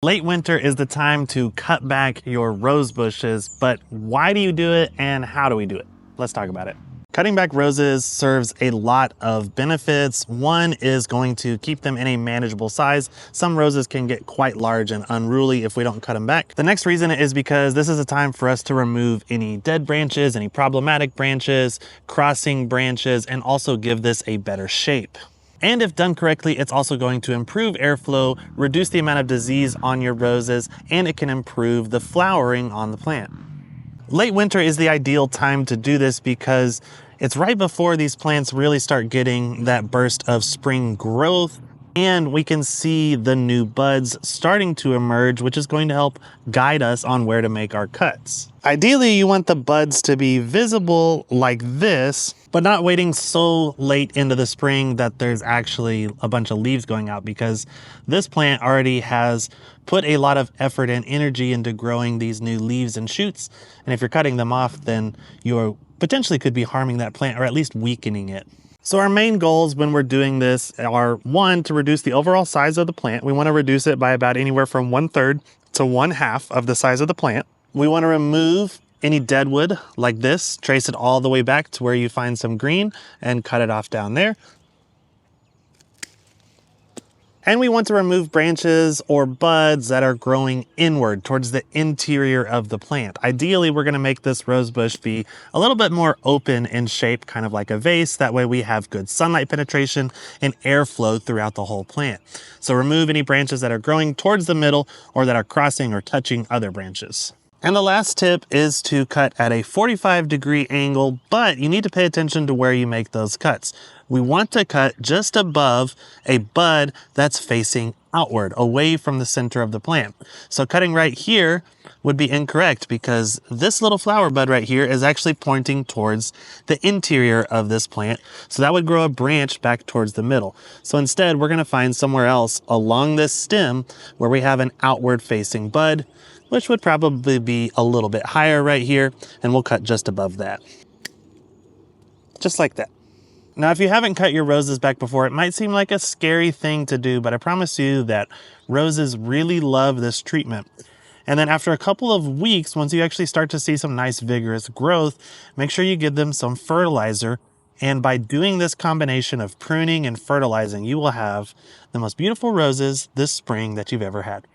Late winter is the time to cut back your rose bushes, but why do you do it and how do we do it? Let's talk about it. Cutting back roses serves a lot of benefits. One is going to keep them in a manageable size. Some roses can get quite large and unruly if we don't cut them back. The next reason is because this is a time for us to remove any dead branches, any problematic branches, crossing branches, and also give this a better shape. And if done correctly, it's also going to improve airflow, reduce the amount of disease on your roses, and it can improve the flowering on the plant. Late winter is the ideal time to do this because it's right before these plants really start getting that burst of spring growth, and we can see the new buds starting to emerge, which is going to help guide us on where to make our cuts. Ideally, you want the buds to be visible like this, but not waiting so late into the spring that there's actually a bunch of leaves going out, because this plant already has put a lot of effort and energy into growing these new leaves and shoots. And if you're cutting them off, then you potentially could be harming that plant or at least weakening it. So our main goals when we're doing this are, one, to reduce the overall size of the plant. We want to reduce it by about anywhere from 1/3 to 1/2 of the size of the plant. We want to remove any dead wood like this, trace it all the way back to where you find some green and cut it off down there. And we want to remove branches or buds that are growing inward towards the interior of the plant. Ideally, we're going to make this rose bush be a little bit more open in shape, kind of like a vase. That way we have good sunlight penetration and airflow throughout the whole plant. So remove any branches that are growing towards the middle or that are crossing or touching other branches. And the last tip is to cut at a 45-degree angle, but you need to pay attention to where you make those cuts. We want to cut just above a bud that's facing outward, away from the center of the plant. So cutting right here would be incorrect because this little flower bud right here is actually pointing towards the interior of this plant. So that would grow a branch back towards the middle. So instead, we're going to find somewhere else along this stem where we have an outward facing bud, which would probably be a little bit higher right here, and we'll cut just above that. Just like that. Now, if you haven't cut your roses back before, it might seem like a scary thing to do, but I promise you that roses really love this treatment. And then after a couple of weeks, once you actually start to see some nice vigorous growth, make sure you give them some fertilizer. And by doing this combination of pruning and fertilizing, you will have the most beautiful roses this spring that you've ever had.